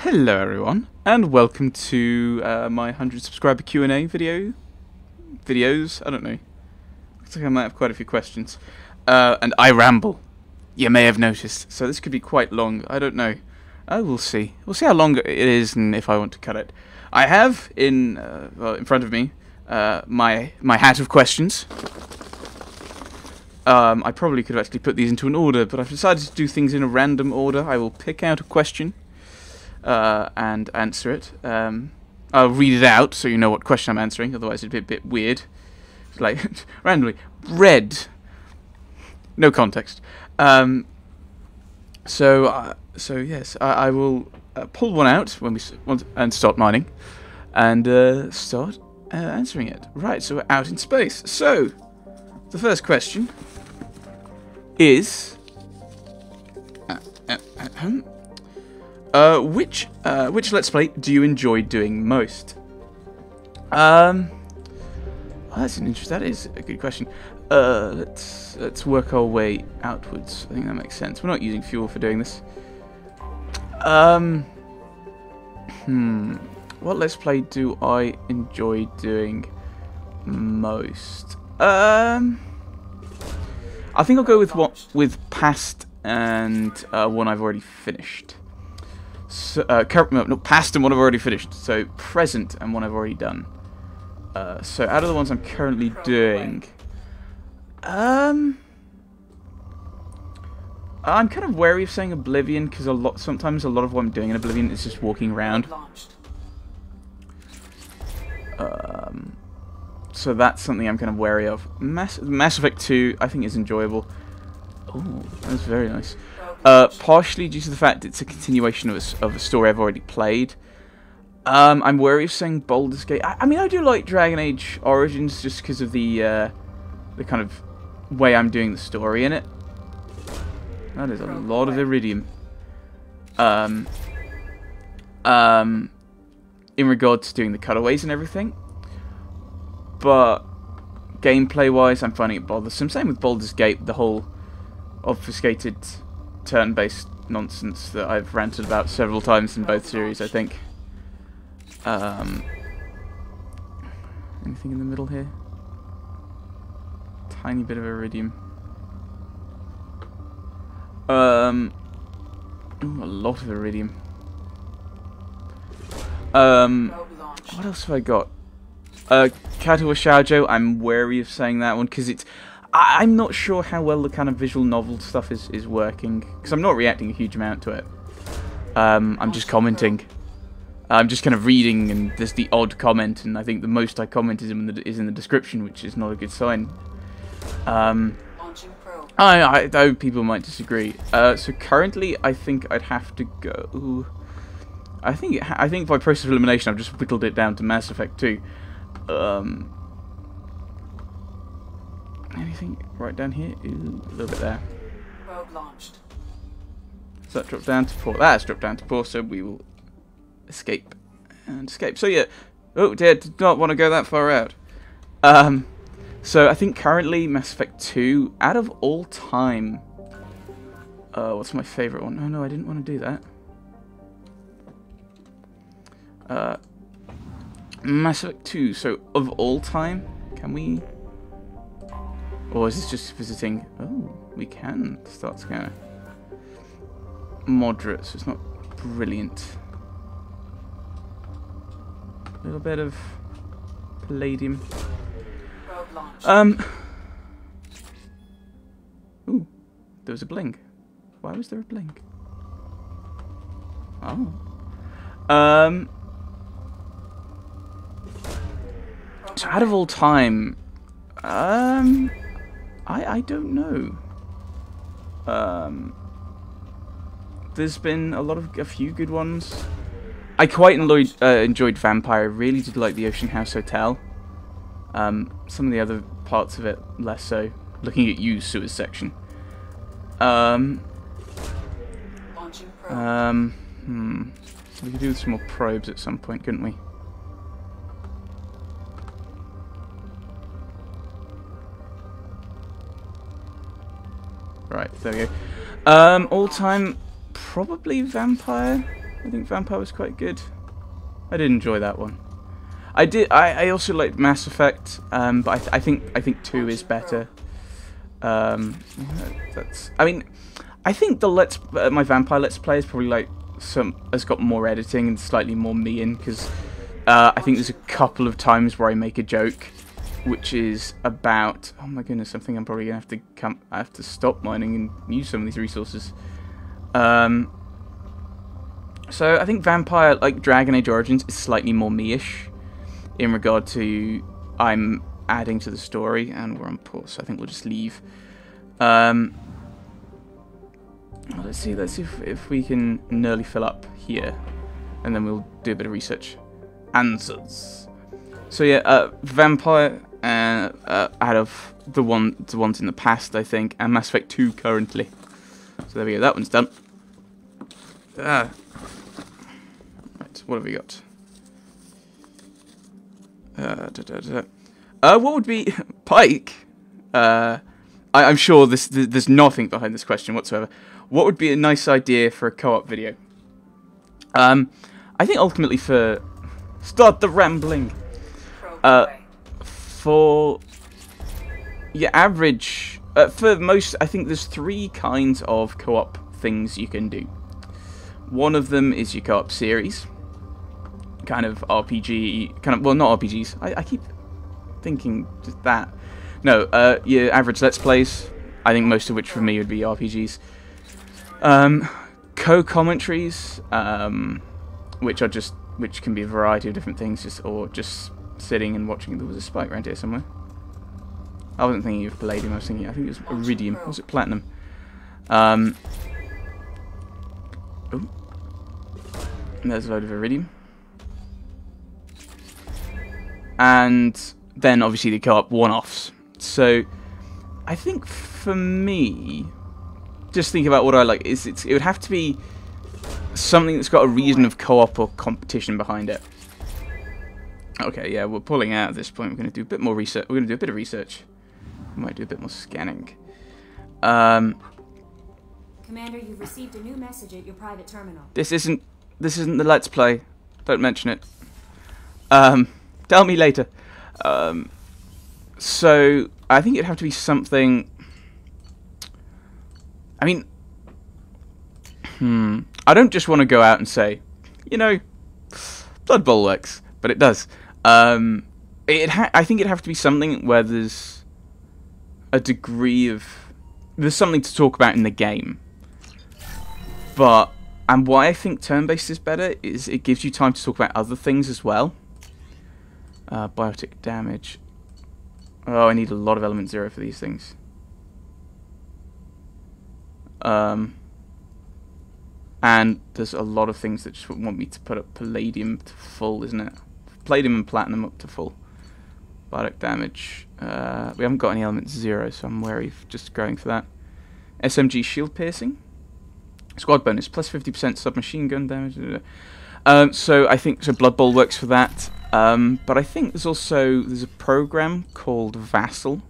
Hello everyone, and welcome to my 100 subscriber Q&A videos, I don't know. Looks like I might have quite a few questions. And I ramble, you may have noticed, so this could be quite long, I don't know. We'll see. We'll see how long it is and if I want to cut it. I have in front of me my hat of questions. I probably could have actually put these into an order, but I've decided to do things in a random order. I will pick out a question and answer it. I'll read it out so you know what question I'm answering, otherwise it'd be a bit weird. It's like, randomly, red. No context. So yes, I will pull one out when we and start mining, and start answering it. Right, so we're out in space. So, the first question is which Let's Play do you enjoy doing most? Well, that is a good question. Let's work our way outwards. I think that makes sense. We're not using fuel for doing this. What Let's Play do I enjoy doing most? I think I'll go with past and one I've already finished. So, not past and one I've already finished. So present and one I've already done. So out of the ones I'm currently doing, I'm kind of wary of saying Oblivion because sometimes a lot of what I'm doing in Oblivion is just walking around. So that's something I'm kind of wary of. Mass Effect 2, I think, is enjoyable. Oh, that's very nice. Partially due to the fact it's a continuation of a story I've already played. I'm wary of saying Baldur's Gate. I mean, I do like Dragon Age Origins just because of the kind of way I'm doing the story in it. That is a lot of Iridium. In regards to doing the cutaways and everything. But gameplay-wise, I'm finding it bothersome. Same with Baldur's Gate, the whole obfuscated turn-based nonsense that I've ranted about several times in both series, I think. Anything in the middle here? Tiny bit of Iridium. Ooh, a lot of Iridium. What else have I got? Kazuo Shoujo, I'm wary of saying that one because I'm not sure how well the kind of visual novel stuff is working because I'm not reacting a huge amount to it. I'm just commenting. I'm just kind of reading, and there's the odd comment, and I think the most I comment is in the description, which is not a good sign. I though people might disagree. So currently, I think I'd have to go. I think by process of elimination, I've just whittled it down to Mass Effect 2. Anything right down here? Ooh, a little bit there. Probe launched. So that dropped down to 4. That's dropped down to 4, so we will escape and escape. So yeah. Oh dear, did not want to go that far out. So I think currently Mass Effect 2, out of all time, what's my favourite one? Oh no, I didn't want to do that. Mass Effect 2, so of all time, can we... Or is this just visiting... Oh, we can start scanner. Moderate, so it's not brilliant. A little bit of Palladium. Ooh, there was a blink. Why was there a blink? Oh. So out of all time, I don't know. There's been a few good ones. I quite enjoyed Vampire. I really did like the Ocean House Hotel. Some of the other parts of it less so. Looking at you, Sewers section. We could do some more probes at some point, couldn't we? Right, there we go. All time, probably Vampire. I think Vampire was quite good. I did enjoy that one. I also liked Mass Effect, but I think 2 is better. That's. I mean, I think the my Vampire Let's Play is probably like has got more editing and slightly more me in, because I think there's a couple of times where I make a joke, which is about, oh my goodness, I think I'm probably gonna have to stop mining and use some of these resources. So I think Vampire, like Dragon Age Origins, is slightly more me-ish in regard to I'm adding to the story, and we're on pause, so I think we'll just leave. Let's see if we can nearly fill up here, and then we'll do a bit of research. Answers. So yeah, Vampire out of the ones in the past, I think, and Mass Effect 2 currently. So there we go, that one's done. Right, what have we got? What would be Pike? I'm sure there's nothing behind this question whatsoever. What would be a nice idea for a co-op video? I think ultimately for start the rambling. For your average, for most, I think there's 3 kinds of co-op things you can do. One of them is your co-op series, kind of RPG, well, not RPGs. I keep thinking just that. No, your average Let's Plays. I think most of which for me would be RPGs. Co-commentaries, which can be a variety of different things, or just sitting and watching. There was a spike around here somewhere. I wasn't thinking of Palladium. I think it was Iridium. Was it Platinum? Oh, there's a load of Iridium. And then obviously the co-op one-offs. So I think for me, just think about what I like. It would have to be something that's got a reason of co-op or competition behind it. Okay, yeah, we're pulling out at this point. We're going to do a bit more research. We're going to do a bit of research. We might do a bit more scanning. Commander, you've received a new message at your private terminal. This isn't the Let's Play. Don't mention it. Tell me later. So I think it'd have to be something. I mean, I don't just want to go out and say, you know, Blood Bowl works, but it does. I think it'd have to be something where there's a degree of something to talk about in the game. And why I think turn-based is better is it gives you time to talk about other things as well. Biotic damage. Oh, I need a lot of element 0 for these things. And there's a lot of things that just want me to put up Palladium to full, isn't it? Palladium and Platinum up to full. Biotic damage. We haven't got any element 0, so I'm wary of just going for that. SMG shield piercing. Squad bonus, plus 50% submachine gun damage. So I think Blood Bowl works for that. But I think there's a program called Vassal,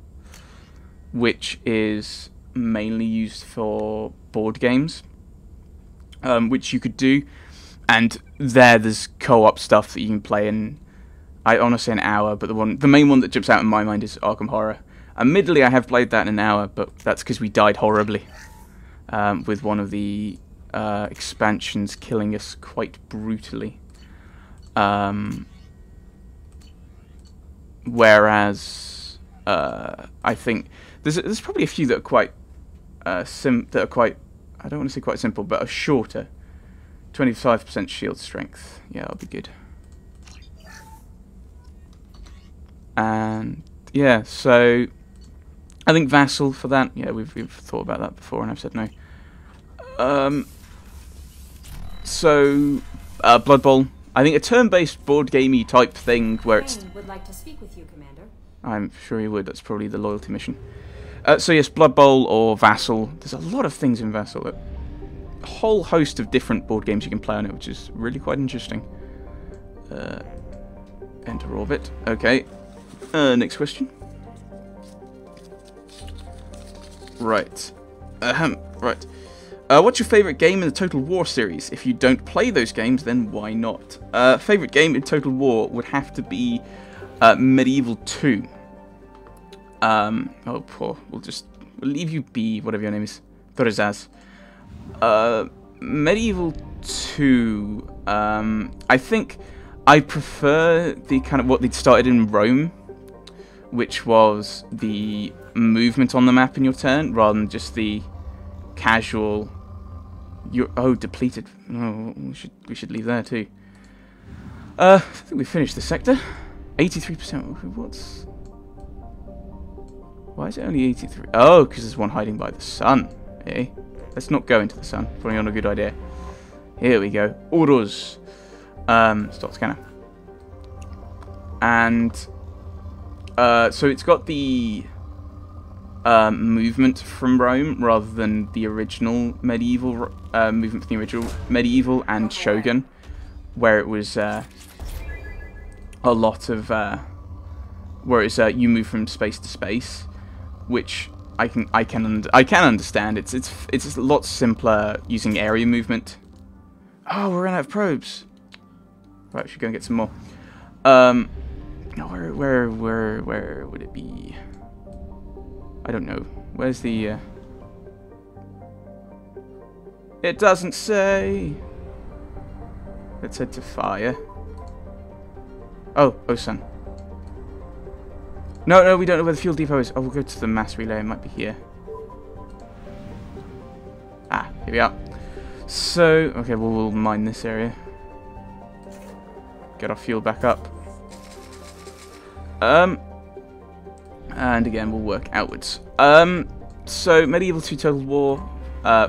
which is mainly used for board games, which you could do, and there's co-op stuff that you can play in. I honestly say an hour, but the main one that jumps out in my mind is Arkham Horror. Admittedly, I have played that in an hour, but that's because we died horribly, with one of the expansions killing us quite brutally. Whereas I think there's probably a few that are quite I don't want to say quite simple, but are shorter. 25% shield strength. Yeah, that'll be good. And yeah, so I think Vassal for that. Yeah, we've thought about that before, and I've said no. So Blood Bowl. I think a turn-based board gamey type thing where it's. Would like to speak with you, Commander. I'm sure he would. That's probably the loyalty mission. So yes, Blood Bowl or Vassal. There's a lot of things in Vassal. A whole host of different board games you can play on it, which is really quite interesting. Enter orbit. Okay. Next question. Right. Right. What's your favourite game in the Total War series? If you don't play those games, then why not? Favourite game in Total War would have to be Medieval 2. Oh, poor. We'll leave you be, whatever your name is. Thorazaz. Medieval 2. I think I prefer the kind of what they'd started in Rome, which was the movement on the map in your turn, rather than just the casual. Depleted. Oh, we should leave there too. I think we finished the sector. 83%. Why is it only 83? Oh, because there's one hiding by the sun. Okay. Let's not go into the sun. Probably not a good idea. Here we go. Orders. Stop scanner. And so it's got the movement from Rome rather than the original medieval movement from the original medieval and Shogun, where it was a lot of where it's you move from space to space, which I can understand. It's a lot simpler using area movement. Oh, we're running out of probes. Right, we should go and get some more. Where would it be? I don't know. Where's the? It doesn't say. Let's head to fire. Oh, Osan. No, we don't know where the fuel depot is. Oh, we'll go to the mass relay. It might be here. Ah, here we are. So, okay, we'll mine this area. Get our fuel back up. And again, we'll work outwards. So Medieval 2 Total War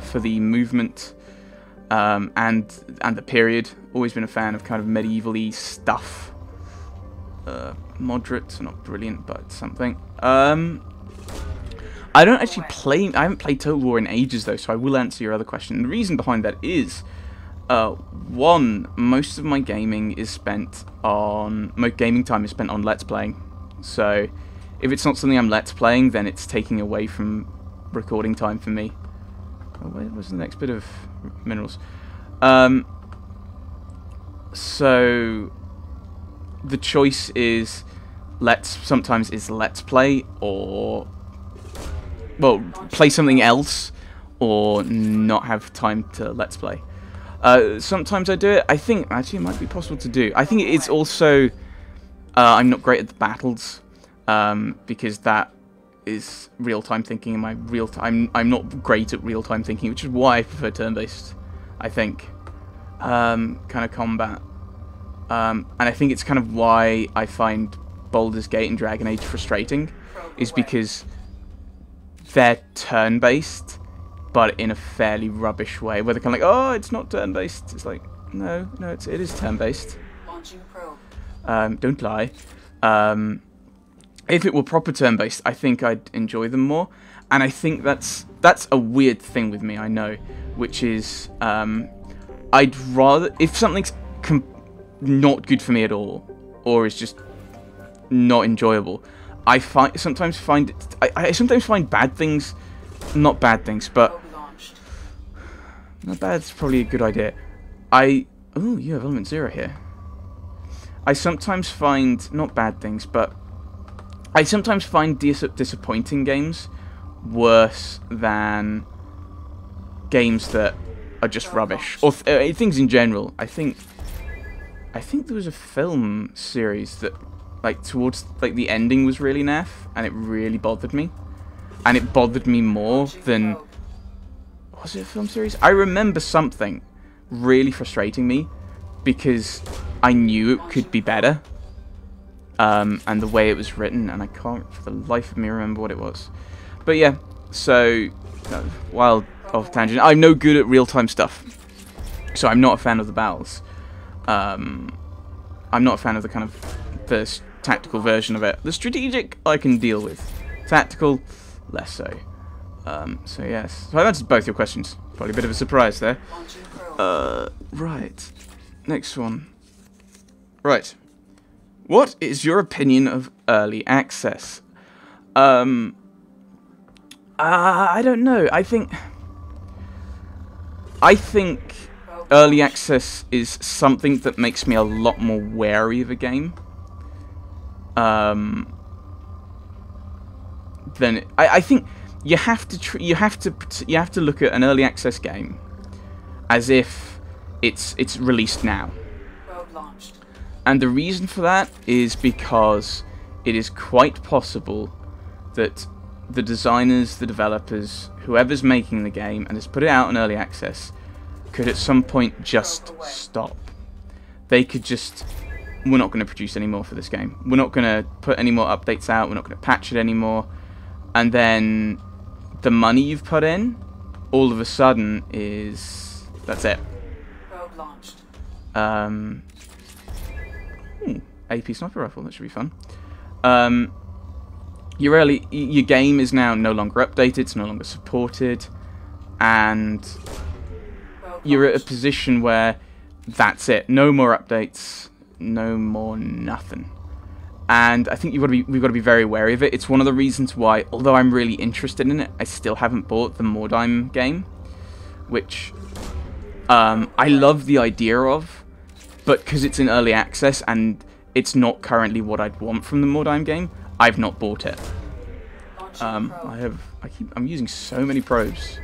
for the movement and the period. Always been a fan of kind of medieval-y stuff. Moderate, so not brilliant, but something. I don't actually play. I haven't played Total War in ages though, so I will answer your other question. The reason behind that is, one, most of my gaming is spent on. My gaming time is spent on Let's Playing. So, if it's not something I'm Let's Playing, then it's taking away from recording time for me. Oh, where was the next bit of minerals? So, the choice is sometimes Let's Play or, well, play something else or not have time to Let's Play. Sometimes I do it. I think actually it might be possible to do. I think it's also I'm not great at the battles because that is real-time thinking, and my I'm not great at real-time thinking, which is why I prefer turn-based. I think kind of combat, and I think it's kind of why I find Baldur's Gate and Dragon Age frustrating, is because they're turn-based, but in a fairly rubbish way, where they're kind of like, oh, it's not turn-based. It's like, no, it is turn-based. Don't lie. If it were proper turn-based, I think I'd enjoy them more. And I think that's a weird thing with me, I know, which is I'd rather, if something's not good for me at all, or is just not enjoyable, I sometimes find bad things, not bad things, but not bad's probably a good idea. Oh, you have element 0 here. I sometimes find, not bad things, but I sometimes find disappointing games worse than games that are just rubbish, or things in general. I think there was a film series that, like, towards the ending was really naff, and it really bothered me, and it bothered me more than, was it a film series? I remember something really frustrating me because I knew it could be better, and the way it was written, and I can't for the life of me remember what it was. But yeah, so wild off tangent. I'm no good at real-time stuff, so I'm not a fan of the battles. I'm not a fan of the kind of the tactical version of it. The strategic I can deal with, tactical less so. So yes, so I've answered both your questions. Probably a bit of a surprise there. Right, next one. Right, what is your opinion of early access? I don't know. I think I think early access is something that makes me a lot more wary of a game. Then I think you have to look at an early access game as if it's released now. And the reason for that is because it is quite possible that the designers, the developers, whoever's making the game and has put it out in early access could at some point just stop. They could just, we're not going to produce any more for this game. We're not going to put any more updates out. We're not going to patch it anymore. And then the money you've put in, all of a sudden is, that's it. AP sniper rifle, that should be fun. Your game is now no longer updated, it's no longer supported, and you're at a position where that's it. No more updates, no more nothing. And I think we've got to be very wary of it. It's one of the reasons why, although I'm really interested in it, I still haven't bought the Mordheim game, which I love the idea of, but because it's in early access and it's not currently what I'd want from the Mordheim game, I've not bought it. I'm using so many probes,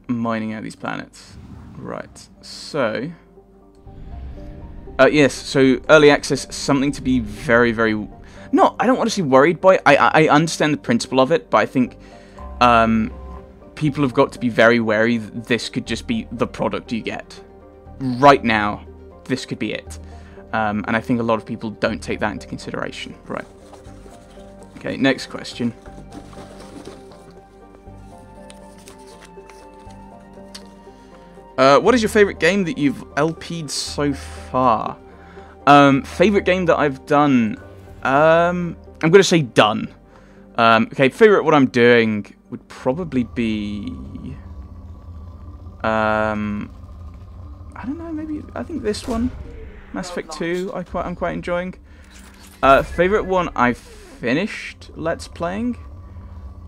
mining out these planets. Right, so yes, so early access, something to be very, very, no, I don't want to say worried by. I understand the principle of it, but I think people have got to be very wary that this could just be the product you get. Right now, this could be it. And I think a lot of people don't take that into consideration. Right. Okay, next question. What is your favourite game that you've LP'd so far? Favourite game that I've done? I'm going to say done. Okay, favourite what I'm doing would probably be... I don't know, maybe... I think this one. Mass Effect 2, I'm quite enjoying. Favourite one I've finished Let's Playing?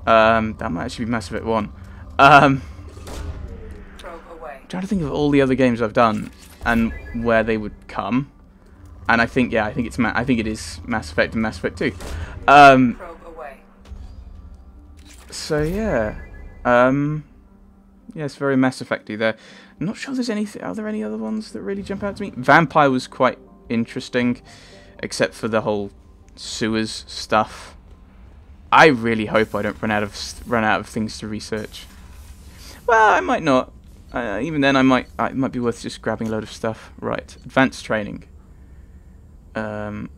That might actually be Mass Effect 1. I'm trying to think of all the other games I've done and where they would come. And I think, yeah, I think it is Mass Effect and Mass Effect 2. So yeah. Yeah, it's very Mass Effect-y there. I'm not sure there's are there any other ones that really jump out to me? Vampire was quite interesting, except for the whole sewers stuff. I really hope I don't run out of things to research. Well, I might not. Even then, it might be worth just grabbing a load of stuff. Right, advanced training. 3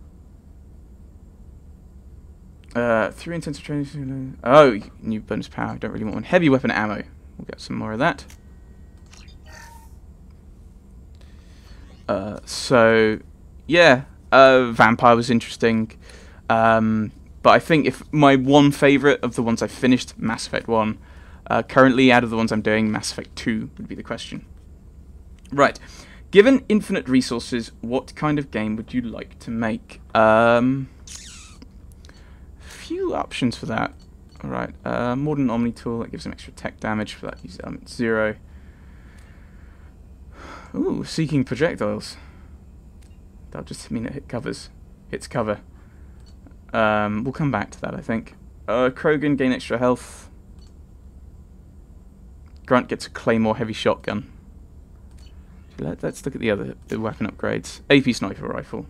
intensive training. Oh, new bonus power. I don't really want one. Heavy weapon ammo. We'll get some more of that. So, yeah, Vampire was interesting. But I think if my one favourite of the ones I finished, Mass Effect 1, currently out of the ones I'm doing, Mass Effect 2 would be the question. Right. Given infinite resources, what kind of game would you like to make? Few options for that. Alright, Modern Omni Tool, that gives them extra tech damage, for that use element 0. Ooh, Seeking Projectiles. That'll just mean it hits cover. We'll come back to that, I think. Krogan, gain extra health. Grunt gets a Claymore heavy shotgun. Let's look at the weapon upgrades. AP sniper rifle.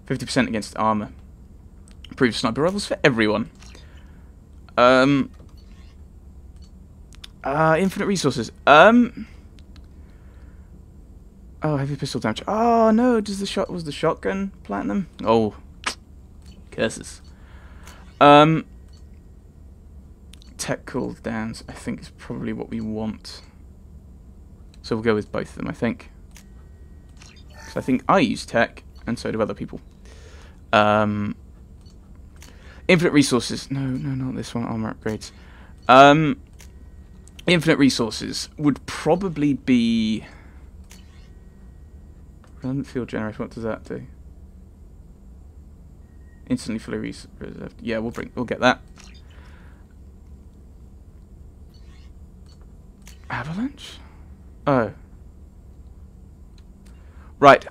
50% against armor. Improved sniper rifles for everyone. Infinite resources. Oh, heavy pistol damage. Oh no, was the shotgun platinum? Oh, curses. Tech cooldowns, I think, is probably what we want. So we'll go with both of them, I think. So I think I use tech, and so do other people. Infinite resources. No, not this one. Armor upgrades. Infinite resources would probably be... Redundant field generation. What does that do? Instantly fully reserved. Yeah, we'll get that. Avalanche? Oh. Right,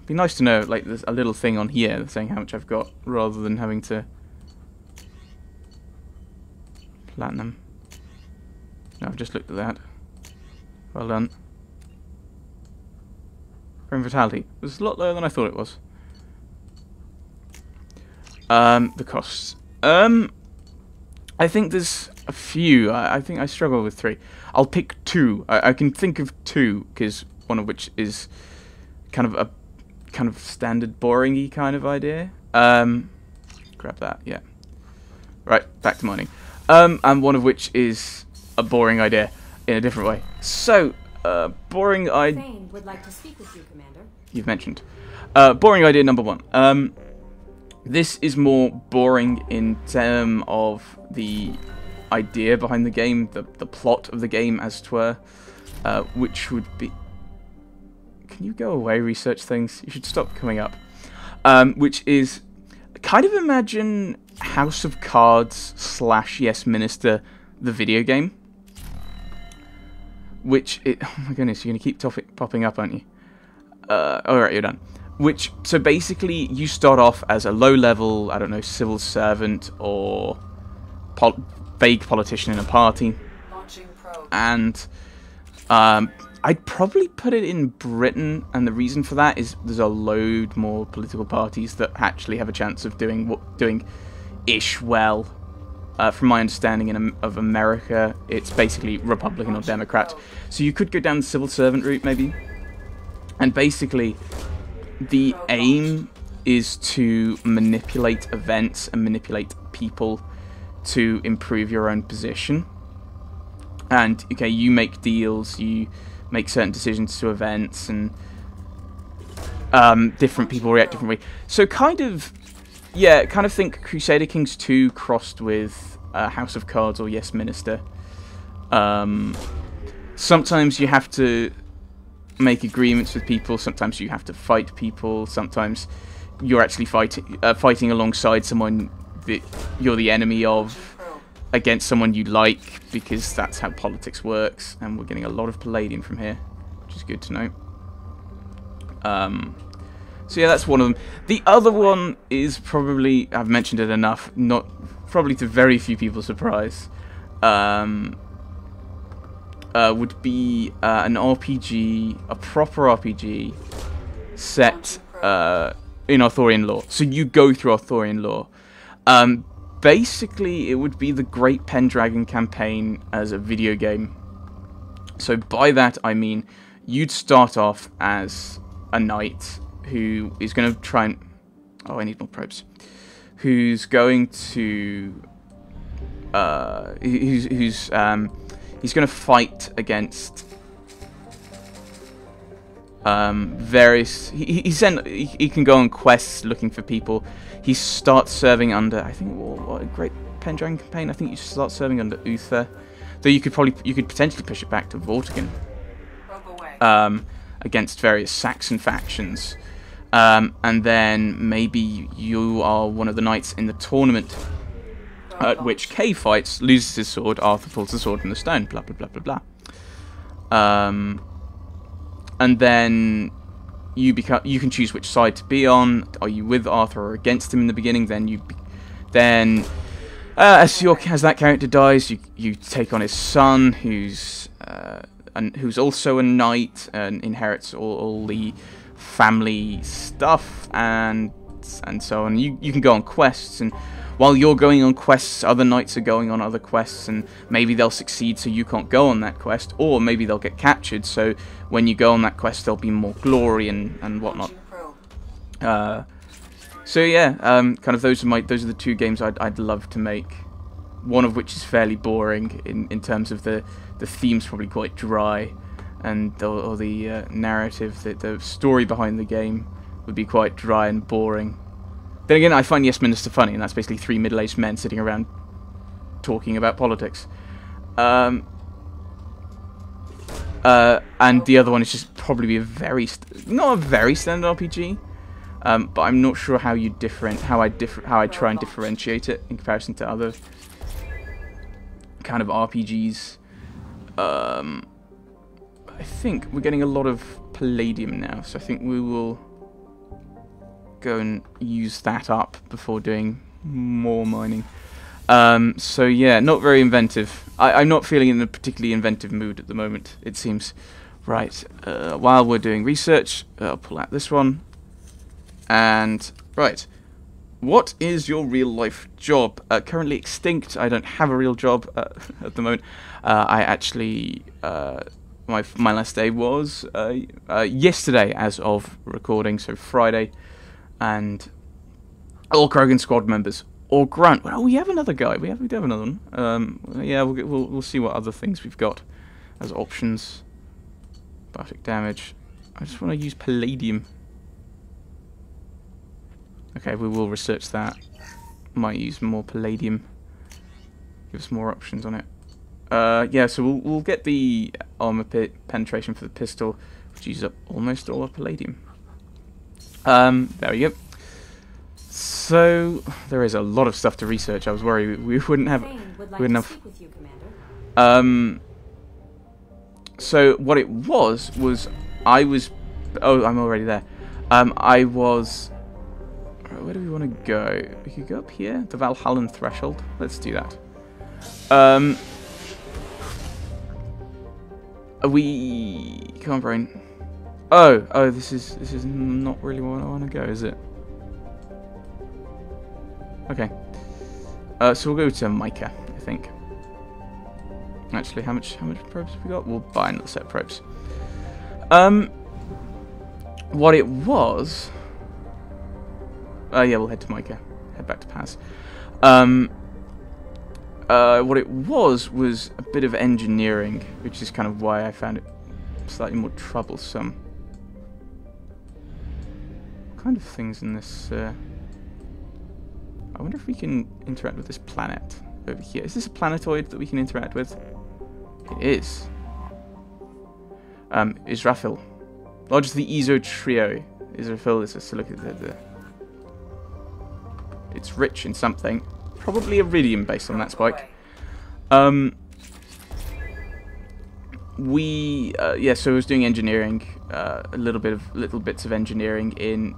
be nice to know, like, there's a little thing on here saying how much I've got, rather than having to... Platinum. No, I've just looked at that. Well done. Growing Vitality. It was a lot lower than I thought it was. The costs. I think there's a few. I think I struggle with 3. I'll pick 2. I can think of 2, because one of which is kind of standard boring-y kind of idea. Grab that, yeah. Right, back to mining. And one of which is a boring idea in a different way. So, boring idea... Thane would like to speak with you, Commander. You've mentioned. Boring idea number 1. This is more boring in terms of the idea behind the game, the plot of the game, as it were, which would be... Can you go away, research things? You should stop coming up. Which is, kind of imagine House of Cards / Yes Minister, the video game. Which, oh my goodness, you're going to keep popping up, aren't you? Alright, you're done. Which, so basically, you start off as a low-level, I don't know, civil servant or vague politician in a party. And I'd probably put it in Britain, and the reason for that is there's a load more political parties that actually have a chance of doing-ish well. From my understanding of America, it's basically Republican or Democrat. So you could go down the civil servant route, maybe. And basically, the aim is to manipulate events and manipulate people to improve your own position. And, okay, you make deals, you make certain decisions to events, and different people react differently. So kind of, yeah, kind of think Crusader Kings 2 crossed with House of Cards or Yes Minister. Sometimes you have to make agreements with people, sometimes you have to fight people, sometimes you're actually fighting alongside someone that you're the enemy of, against someone you like, because that's how politics works. And we're getting a lot of Palladium from here, which is good to know. So yeah, that's one of them. The other one is probably, I've mentioned it enough, probably to very few people's surprise, would be an RPG, a proper RPG, set in Arthurian lore. So you go through Arthurian lore. Basically, it would be the Great Pendragon campaign as a video game. So by that, I mean, you'd start off as a knight who is going to try and... Oh, I need more probes. Who's going to... He's going to fight against various... He can go on quests looking for people. He starts serving under, I think, what a Great Pendragon campaign. I think you start serving under Uther. Though you could potentially push it back to Vortigern. Against various Saxon factions. And then maybe you are one of the knights in the tournament. At which Kay fights, loses his sword, Arthur pulls the sword from the stone, blah, blah, blah, blah, blah. And then you can choose which side to be on. Are you with Arthur or against him in the beginning? Then as that character dies, you take on his son, who's also a knight and inherits all the family stuff and so on. You can go on quests, and while you're going on quests, other knights are going on other quests, and maybe they'll succeed so you can't go on that quest, or maybe they'll get captured, so when you go on that quest there'll be more glory and whatnot. So yeah, kind of those are the two games I'd love to make. One of which is fairly boring in terms of the theme's probably quite dry, and or the narrative, the story behind the game would be quite dry and boring. Then again, I find Yes Minister funny, and that's basically 3 middle-aged men sitting around talking about politics. And the other one is just probably not a very standard RPG, but I'm not sure how I try and differentiate it in comparison to other kind of RPGs. I think we're getting a lot of palladium now, so I think we will go and use that up before doing more mining. So yeah, not very inventive. I'm not feeling in a particularly inventive mood at the moment, it seems. Right, while we're doing research, I'll pull out this one. And, right, what is your real life job? Currently extinct. I don't have a real job at the moment. I actually, my last day was yesterday as of recording, so Friday. And all Krogan squad members, or Grunt. Well, we have another guy. We do have another one. Yeah, we'll see what other things we've got as options. Biotic damage. I just want to use palladium. Okay, we will research that. Might use more palladium. Give us more options on it. Yeah, so we'll get the armor penetration for the pistol, which uses up almost all our palladium. There we go. So there is a lot of stuff to research. I was worried we wouldn't have enough. So what it was I was. Oh, I'm already there. I was. Where do we want to go? We could go up here, the Valhallan Threshold. Let's do that. Come on, brain. Oh, this is not really where I want to go, is it? Okay. So we'll go to Micah, I think. Actually, how much probes have we got? We'll buy another set of probes. What it was. Yeah, we'll head to Micah. Head back to Paz. What it was a bit of engineering, which is kind of why I found it slightly more troublesome. What kind of things in this? I wonder if we can interact with this planet over here. Is this a planetoid that we can interact with? It is. Israfil. Lodge the Ezo Trio. Israfil is a silicate. It's rich in something. Probably iridium based on that spike. Yeah, so I was doing engineering, little bits of engineering in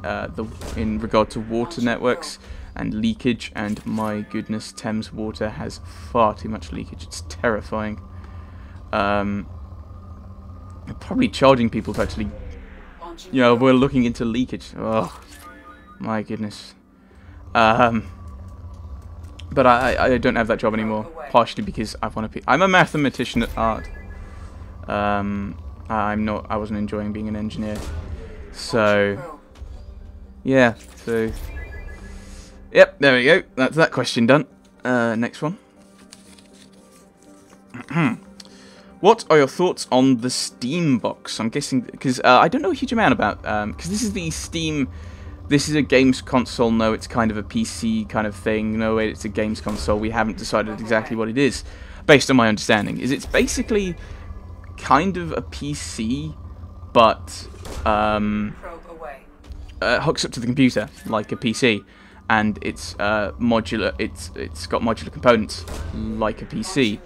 regard to water networks and leakage, and my goodness, Thames water has far too much leakage. It's terrifying. Probably charging people to actually, we're looking into leakage. Oh, my goodness. But I don't have that job anymore, partially because I'm a mathematician at heart. I wasn't enjoying being an engineer. So, yeah, yep, there we go. That's that question done. Next one. What are your thoughts on the Steam box? I'm guessing, because I don't know a huge amount about, because this is the Steam. This is a games console. No, it's kind of a PC kind of thing. No, wait, it's a games console. We haven't decided exactly what it is, based on my understanding. It's basically kind of a PC, but hooks up to the computer like a PC, and it's modular. It's got modular components like a PC,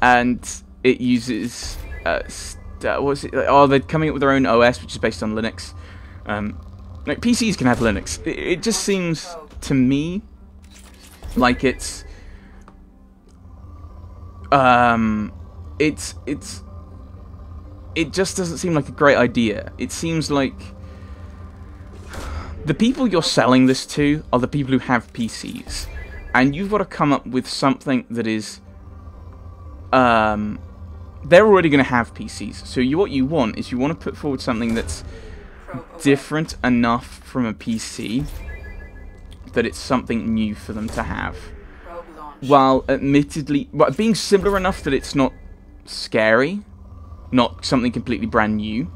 and it uses what's it? Oh, they're coming up with their own OS, which is based on Linux. Like PCs can have Linux. It just seems to me like it just doesn't seem like a great idea. It seems like the people you're selling this to are the people who have PCs, and you've got to come up with something that is they're already going to have PCs. So what you want is you want to put forward something that's different enough from a PC that it's something new for them to have, while admittedly being similar enough that it's not scary, not something completely brand new,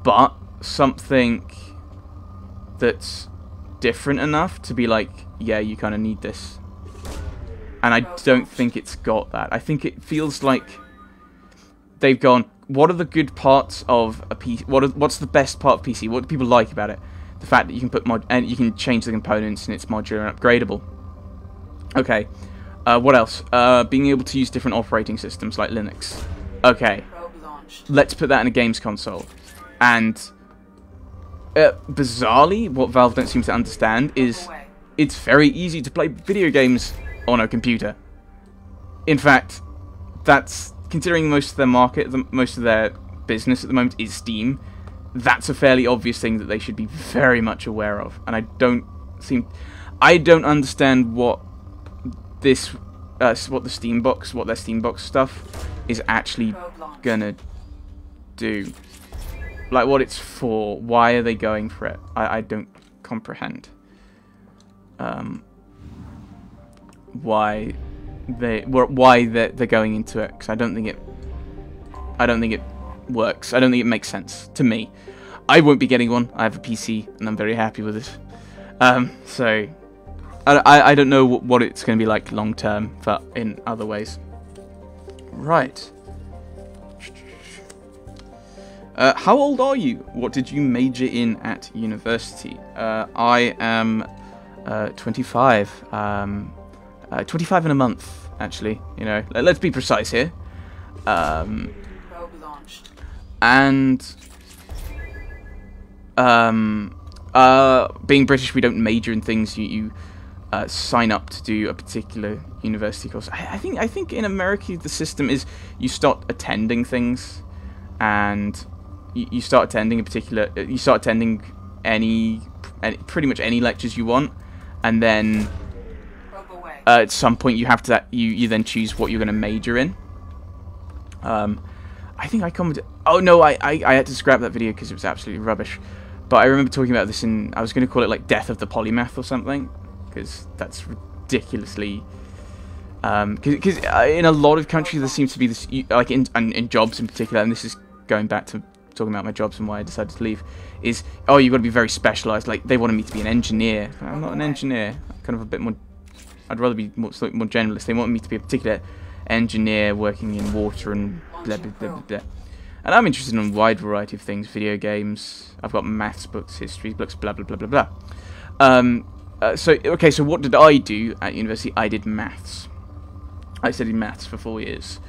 but something that's different enough to be like, yeah, you kind of need this. And I don't think it's got that. I think it feels like they've gone, what are the good parts of a PC? What's the best part of PC? What do people like about it? The fact that you can put and you can change the components and it's modular and upgradable. Okay, What else? Being able to use different operating systems like Linux. Okay, let's put that in a games console. And bizarrely, what Valve don't seem to understand is it's very easy to play video games on a computer. In fact, that's, considering most of their market, most of their business at the moment is Steam, that's a fairly obvious thing that they should be very much aware of. And I don't understand what this, what their Steambox stuff is actually gonna do. Like, what it's for. Why are they going for it? I don't comprehend. Why they're going into it, because I don't think it works. I don't think it makes sense to me. I won't be getting one. I have a PC and I'm very happy with it. So I don't know what it's going to be like long term, but in other ways. Right. How old are you? What did you major in at university? I am 25. 25 in a month, actually. You know, let's be precise here. And being British, we don't major in things. You sign up to do a particular university course. I think in America the system is you start attending things, and you start attending pretty much any lectures you want, and then at some point you have to you then choose what you're going to major in. I think I commented. Oh no, I had to scrap that video because it was absolutely rubbish. But I remember talking about this in. I was going to call it like Death of the Polymath or something, because that's ridiculously. Because in a lot of countries there seems to be this, like in jobs in particular, and this is going back to talking about my jobs and why I decided to leave. Is you've got to be very specialised. Like they wanted me to be an engineer. I'm not an engineer. I'm kind of a bit more. I'd rather be more generalist. They want me to be a particular engineer working in water and blah blah blah blah blah. And I'm interested in a wide variety of things: video games. I've got maths books, history books, blah blah blah blah blah. So what did I do at university? I did maths. I studied maths for 4 years,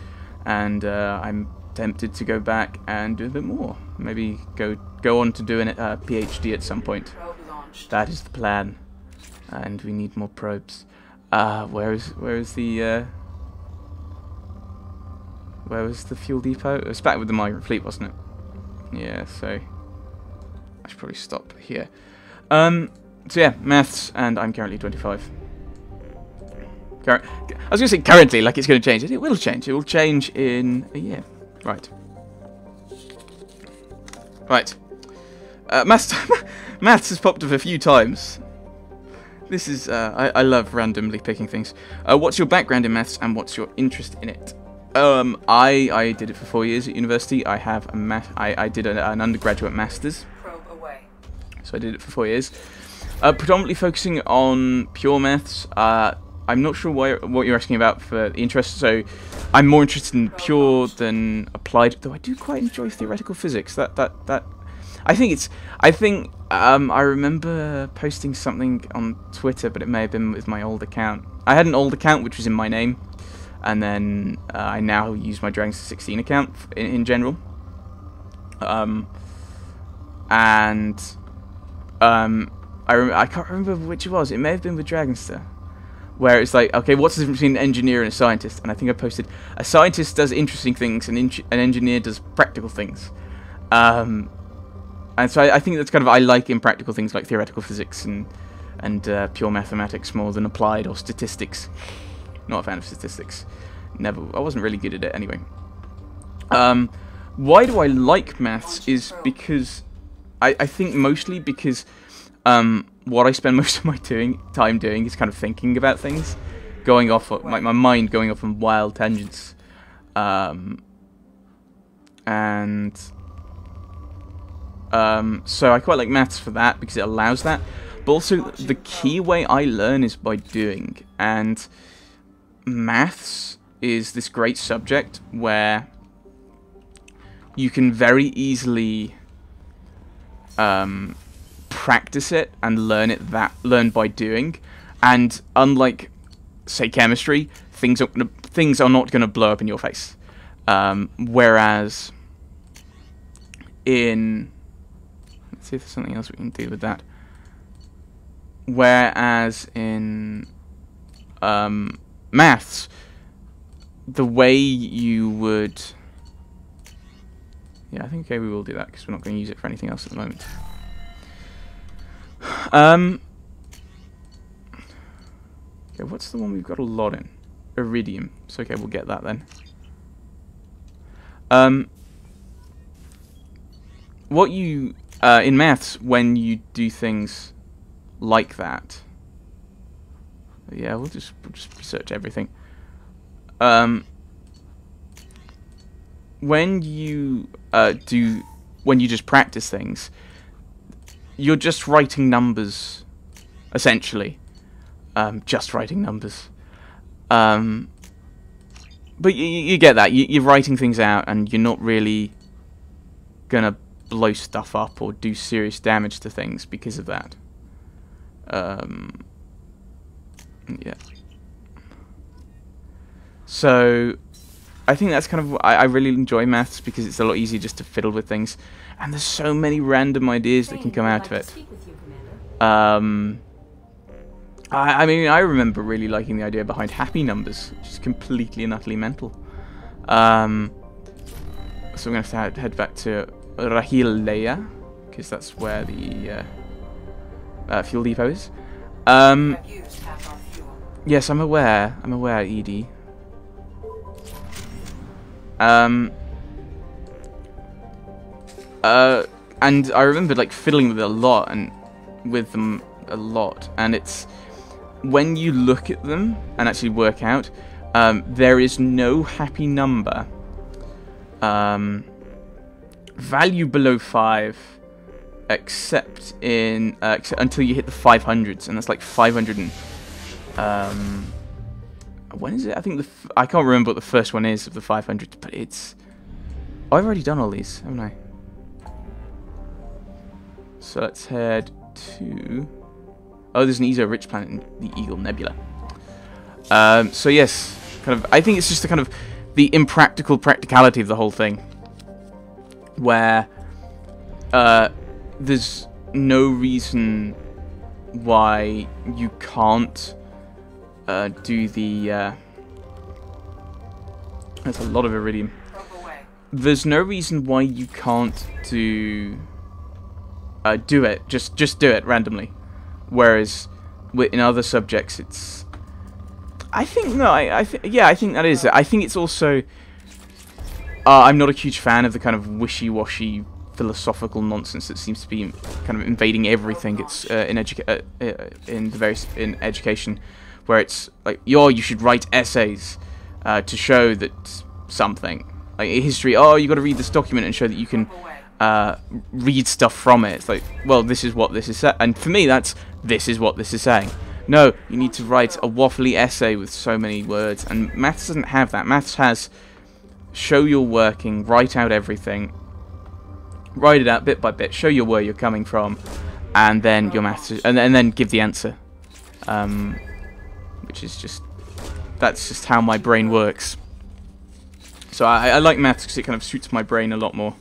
and I'm tempted to go back and do a bit more. Maybe go on to do a PhD at some point. That is the plan, and we need more probes. Where was the fuel depot? It was back with the migrant fleet, wasn't it? Yeah, so I should probably stop here. So yeah, maths, and I'm currently 25. I was going to say currently, like it's going to change. It will change. It will change in a year. Right. Right. Maths has popped up a few times. This is, I love randomly picking things. What's your background in maths, and what's your interest in it? I did it for 4 years at university. I have I did an undergraduate master's. So I did it for 4 years. Predominantly focusing on pure maths. I'm not sure what you're asking about for interest. So I'm more interested in pure than applied. Though I do quite enjoy theoretical physics. I remember posting something on Twitter, but it may have been with my old account. I had an old account which was in my name, and then I now use my Dragons 16 account in general. I can't remember which it was. It may have been with Dragonster, where it's like, okay, what's the difference between an engineer and a scientist? And I think I posted, a scientist does interesting things, and an engineer does practical things. And so I think that's kind of, I like impractical things like theoretical physics and pure mathematics more than applied or statistics. Not a fan of statistics. I wasn't really good at it anyway. Why do I like maths is because, I think mostly because what I spend most of my time doing is kind of thinking about things, going off, my mind going off on wild tangents. So I quite like maths for that, because it allows that. But also, the key way I learn is by doing. And maths is this great subject where you can very easily practice it and learn by doing. And unlike, say, chemistry, things are not gonna blow up in your face. Whereas in, let's see if there's something else we can do with that. Whereas in maths, the way you would, yeah, I think okay, we will do that because we're not going to use it for anything else at the moment. Okay, what's the one we've got a lot in? Iridium. So okay, we'll get that then. What you in maths, when you do things like that, yeah, we'll just research everything. When you when you just practice things, you're just writing numbers, essentially. Just writing numbers. But you get that. You're writing things out, and you're not really gonna blow stuff up or do serious damage to things because of that. Yeah. So, I think that's kind of... I really enjoy maths because it's a lot easier just to fiddle with things. And there's so many random ideas that can come out of it. I mean, I remember really liking the idea behind happy numbers, which is completely and utterly mental. So I'm going to have to head back to Rahil because that's where the fuel depot is. Yes, I'm aware, Edie. And I remember like fiddling with it a lot, and it's when you look at them and actually work out, there is no happy number value below 5 except in until you hit the 500s, and that's like 500 and when is it? I think I can't remember what the first one is of the 500s, but it's... Oh, I've already done all these, haven't I? So let's head to... Oh, there's an ESO-rich planet in the Eagle Nebula. So yes, kind of. I think it's just the kind of the impractical practicality of the whole thing, where there's no reason why you can't do the... There's a lot of iridium. There's no reason why you can't do it. Just do it randomly. Whereas in other subjects, it's... I think no. I think that is it. I think it's also... I'm not a huge fan of the kind of wishy-washy philosophical nonsense that seems to be kind of invading everything. It's in education, where it's like, you should write essays to show that something, like history. Oh, you got to read this document and show that you can read stuff from it. It's like, well, this is what this is saying, and for me, this is what this is saying. No, you need to write a waffly essay with so many words, and maths doesn't have that. Maths has show your working, write out everything, write it out bit by bit, show you where you're coming from, and then your maths, and then give the answer. Which is just, that's just how my brain works. So I like maths because it kind of suits my brain a lot more.